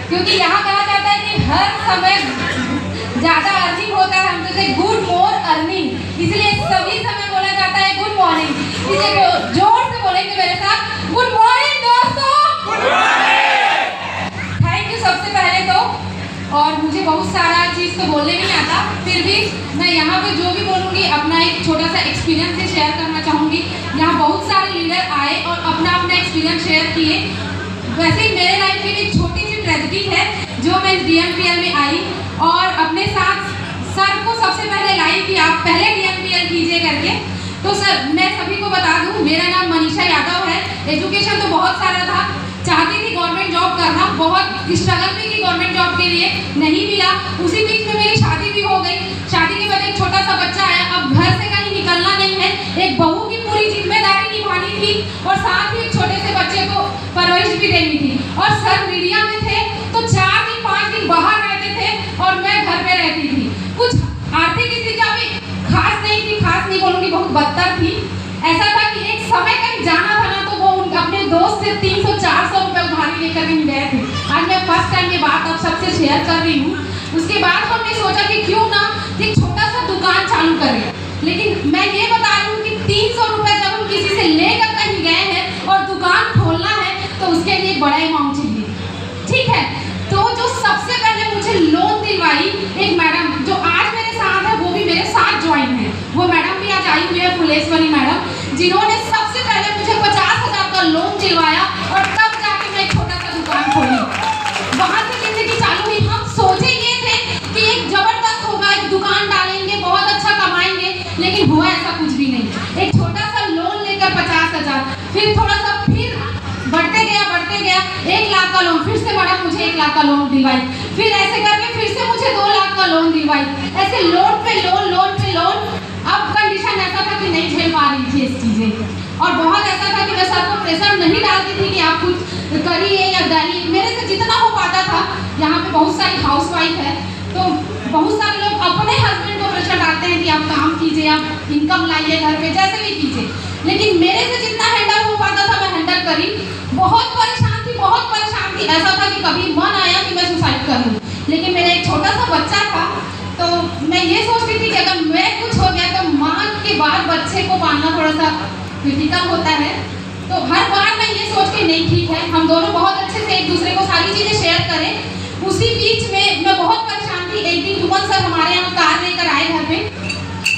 क्योंकि यहाँ कहा जाता है कि हर समय ज्यादा अर्निंग होता है, हम तो गुड मोर अर्निंग, इसलिए सभी समय बोला जाता है गुड मॉर्निंग। इसे जोर से बोलेंगे मेरे साथ, गुड मॉर्निंग दोस्तों। थैंक यू सबसे पहले तो। और मुझे बहुत सारा चीज़ तो बोलने नहीं आता, फिर भी मैं यहाँ पे जो भी बोलूँगी अपना एक छोटा सा एक्सपीरियंस से शेयर करना चाहूँगी। यहाँ बहुत सारे लीडर आए और अपना अपना एक्सपीरियंस शेयर किए। वैसे ही मेरे लाइफ में एक छोटी सी ट्रेजेडी है जो मैं DMPL में आई और अपने साथ सर को सबसे पहले लाई कि आप पहले DMPL कीजिए करके। तो सर मैं सभी को बता दूं, मेरा नाम मनीषा यादव है। एजुकेशन तो बहुत सारा था, चाहती थी गवर्नमेंट जॉब करना, बहुत स्ट्रगल भी की गवर्नमेंट जॉब के लिए, नहीं मिला। उसी बीच में मेरी शादी भी हो गई। शादी के बाद एक छोटा सा बच्चा आया, अब घर से कहीं निकलना नहीं है, एक बहू की पूरी जिम्मेदारी निभानी थी और साथ ही एक छोटे से बच्चे को परवरिश भी देनी थी। और सर मीडिया में थे तो 4 दिन 5 दिन बाहर रहते थे और मैं घर पे रहती थी। कुछ आर्थिक स्थिति अभी खास नहीं थी, खास नहीं बोलूँगी, बहुत बदतर थी। ऐसा था कि एक समय कहीं जाना था ना तो वो अपने दोस्त से 300-400 रुपये उधारी लेकर कहीं गए थे। आज मैं फर्स्ट टाइम ये बात आप सबसे शेयर कर रही हूँ। उसके बाद हमने सोचा कि क्यों ना एक छोटा सा दुकान चालू करें। लेकिन मैं ये बता रही हूँ कि 300 रुपये जब हम किसी से लेकर कहीं गए हैं और दुकान खोलना है तो उसके लिए बड़ा अमाउंट चाहिए, ठीक है। तो जो सबसे पहले मुझे लोन दिलवाई एक मैडम जो आज मेरे साथ है, वो भी मेरे साथ ज्वाइन है, वो मैडम भी आज आई हुई है, फुलेश्वरी मैडम, जिन्होंने सबसे पहले मुझे 50,000 का लोन दिलवाया और तब जाके मैं एक छोटा सा दुकान खोली। वहाँ से जिंदगी चालू हुई। हम सोचे ये थे कि एक जबरदस्त होगा, एक दुकान डालेंगे, बहुत अच्छा कमाएंगे, लेकिन हुआ ऐसा कुछ भी नहीं। एक छोटा सा लोन लेकर 50,000, फिर थोड़ा सा फिर बढ़ते गया 1 लाख का लोन, फिर से मैडम मुझे 1 लाख का लोन दिलवाई, फिर ऐसे करके फिर से मुझे 2 लाख का लोन दिलवाई, ऐसे लोन पे लोन, लोन पे लोन। अब कंडीशन ऐसा था कि नहीं झेल पा रही थी इस चीज़ें और बहुत ऐसा था कि मैं सर को प्रेशर नहीं डालती थी कि आप कुछ करिए या डालिए, मेरे से जितना हो पाता था। यहाँ पे बहुत सारी हाउसवाइफ है तो बहुत सारे लोग अपने हस्बैंड को प्रेशर डालते हैं कि आप काम कीजिए, आप इनकम लाइए घर पे, जैसे भी कीजिए, लेकिन मेरे से जितना हैंडल हो पाता था मैं हैंडल करी। बहुत परेशान थी, बहुत परेशान थी। ऐसा था कि कभी मन आया कि मैं सुसाइड कर लूँ, लेकिन मेरा एक छोटा सा बच्चा था तो मैं ये सोचती थी कि अगर मैं कुछ हो गया तो माँ के बाद बच्चे को पालना थोड़ा सा क्रिटिकल होता है। तो हर बार मैं ये सोच के नहीं, ठीक है हम दोनों बहुत अच्छे से एक दूसरे को सारी चीज़ें शेयर करें। उसी बीच में मैं बहुत परेशान थी। एक दिन सुमन सर हमारे यहाँ कार लेकर आए घर पे,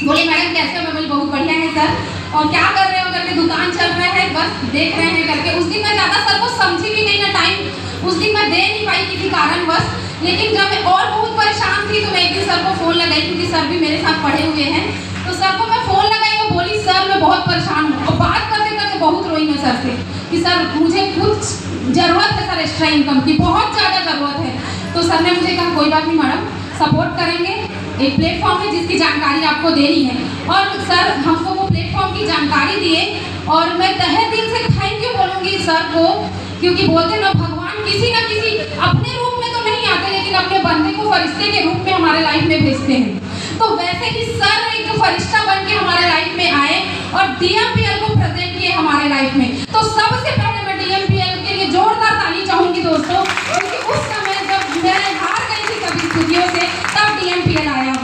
बोले मैडम कैसे हो? मैं बोली बहुत बढ़िया है सर। और क्या कर रहे हो करके? दुकान चल रहा है, बस देख रहे हैं करके। उस दिन मैं ज़्यादा सर को समझी भी नहीं ना, टाइम उस दिन मैं दे नहीं पाई किसी कारणवश। लेकिन जब मैं और बहुत परेशान थी तो मैं एक दिन सर को फ़ोन लगाई, क्योंकि सर भी मेरे साथ पढ़े हुए हैं। तो सर को मैं फ़ोन लगाई, वो बोली सर मैं बहुत परेशान हूँ। और बात करते करते बहुत रोई मैं सर से कि सर मुझे कुछ ज़रूरत है सर, एक्स्ट्रा इनकम की बहुत ज़्यादा ज़रूरत है। तो सर ने मुझे कहा कोई बात नहीं मैडम, सपोर्ट करेंगे, एक प्लेटफॉर्म है जिसकी जानकारी आपको देनी है। और सर हमको वो प्लेटफॉर्म की जानकारी दिए और मैं तहे दिल से थैंक यू बोलूँगी सर को, क्योंकि बोलते ना भगवान किसी न किसी अपने रूप में तो नहीं आते, लेकिन अपने बंदे को फरिश्ते के रूप में हमारे लाइफ में भेजते हैं। तो वैसे ही सर एक फरिश्ता बन के हमारे लाइफ में आए और DMPL को प्रेजेंट किए हमारे लाइफ में। तो सबसे पहले मैं DMPL के लिए जोरदार ताली चाहूँगी दोस्तों, क्योंकि उस समय जब मैं हार गई थी सभी स्थितियों से तब DMPL आया।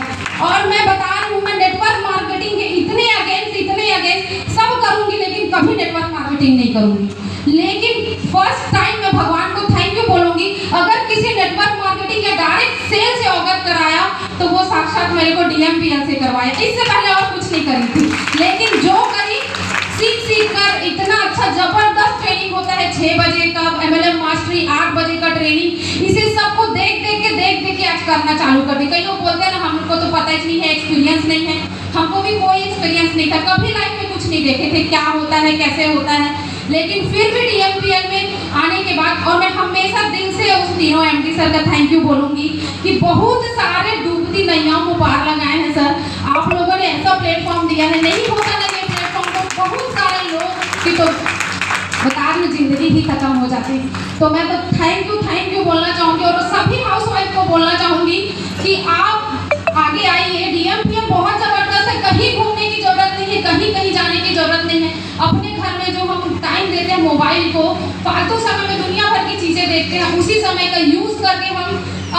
और मैं बता रही हूँ मैं नेटवर्क मार्केटिंग के इतने अगेंस्ट सब करूँगी, लेकिन कभी नेटवर्क मार्केटिंग नहीं करूँगी। लेकिन फर्स्ट टाइम मैं भगवान को थैंक यू बोलूँगी, अगर किसी नेटवर्क मार्केटिंग या डायरेक्ट सेल से अवगत कराया तो वो साक्षात मेरे को DMPL से करवाया। इससे पहले और कुछ नहीं करी थी, लेकिन जो करी सीख कर इतना अच्छा जबरदस्त ट्रेनिंग होता है। 6 बजे का MLM मास्टरी, 8 बजे का ट्रेनिंग, इसे सबको देख के आज करना चालू कर दी। कई लोग बोलते हैं ना हमको तो पता ही नहीं है, एक्सपीरियंस नहीं है। हमको भी कोई एक्सपीरियंस नहीं था, कभी लाइफ में कुछ नहीं देखे थे क्या होता है कैसे होता है। लेकिन फिर भी DMPL में आने के बाद, और मैं हमेशा दिल से उस तीनों MD सर का थैंक यू बोलूँगी कि बहुत सारे डूबती नैयाओं को पार लगाए हैं सर। आप लोगों ने ऐसा प्लेटफॉर्म दिया है, नहीं होता ना ये प्लेटफॉर्म तो बहुत सारे लोग की तो बता रही जिंदगी ही खत्म हो जाती। तो मैं तो थैंक यू बोलना चाहूँगी और सभी हाउसवाइफ को बोलना चाहूँगी कि आप आगे आइए। DMPL बहुत ज़बरदस्त है, कहीं घूमने की ज़रूरत नहीं है, कहीं जाने की ज़रूरत नहीं है। अपने घर में जो हम टाइम देते हैं मोबाइल को, फालतू समय में दुनिया भर की चीज़ें देखते हैं उसी समय का यूज़ करके हम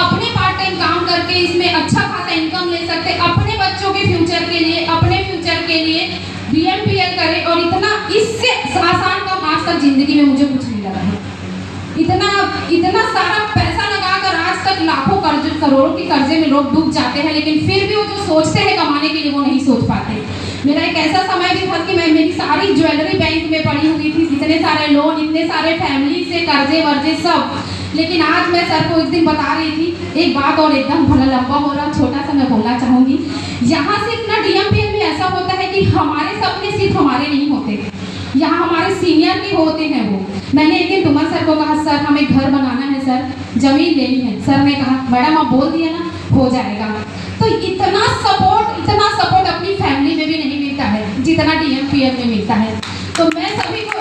अपने पार्ट टाइम काम करके इसमें अच्छा खासा इनकम ले सकते हैं, अपने बच्चों के फ्यूचर के लिए, अपने फ्यूचर के लिए DMPL करें। और इतना इससे आसान काम आज तक ज़िंदगी में मुझे कुछ नहीं लगा है। इतना सारा पैसा लगाकर आज तक लाखों करोड़ों के कर्जे में लोग डूब जाते हैं, लेकिन फिर भी वो जो सोचते हैं कमाने के लिए वो नहीं सोच पाते। मेरा एक ऐसा समय भी था कि मेरी सारी ज्वेलरी बैंक में पड़ी हुई थी, इतने सारे लोन, इतने सारे फैमिली से कर्जे वर्जे सब। लेकिन आज मैं सर को एक दिन बता रही थी एक बात, और एकदम भला लंबा हो रहा, छोटा सा मैं बोलना चाहूँगी। यहाँ सिर्फ ना DMPL में ऐसा होता है कि हमारे सपने सिर्फ हमारे नहीं होते, यहाँ हमारे सीनियर भी होते हैं। वो मैंने एक दिन तुमन सर को कहा, सर हमें घर बनाना है सर, ज़मीन लेनी है। सर ने कहा मैडम आप बोल दिए ना, हो जाएगा। तो इतना सपोर्ट अपनी फैमिली में भी नहीं मिलता है जितना DMPL में मिलता है। तो मैं सभी को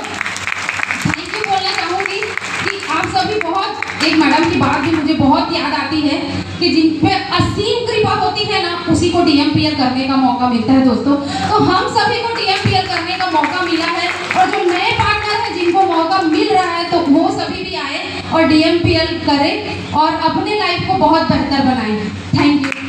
थैंक यू बोलना चाहूँगी कि आप सभी बहुत, एक मैडम की बात भी मुझे बहुत याद आती है कि जिन पे असीम कृपा होती है ना, उसी को DMPL करने का मौका मिलता है दोस्तों। तो हम सभी को DMPL करने का मौका मिला है, और जो नए पार्टनर हैं जिनको मौका मिल रहा है तो वो सभी भी आए और DMPL करें और अपने लाइफ को बहुत बेहतर बनाएं। Thank you.